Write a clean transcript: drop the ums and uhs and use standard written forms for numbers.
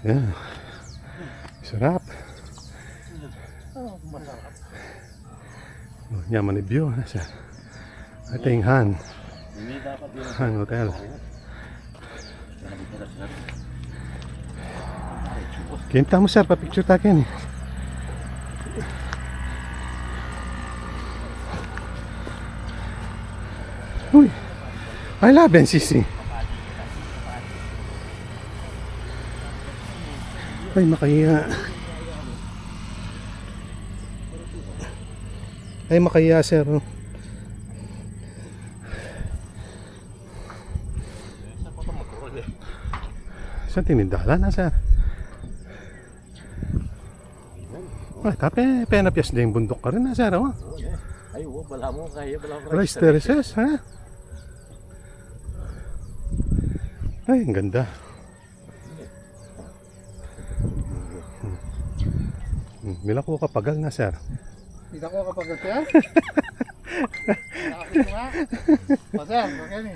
Ayan. Sarap. Yaman ni view. Nasa ating Han Hotel. Kinta mo sir, pa-picture takin. Uy, I love NCC. Ay, makaya. Ay, makaya sir. Saan tinindahan na sir? Ay, tapi penapyas din bundok ka rin na sir. Oh. Ay, wala mo kaya, wala mo Rice terraces, ha? Ay, ang ganda. Mila ko kapagal na sir. Hindi ko kapag siya. Nakakit ko nga. O sir, okay ni.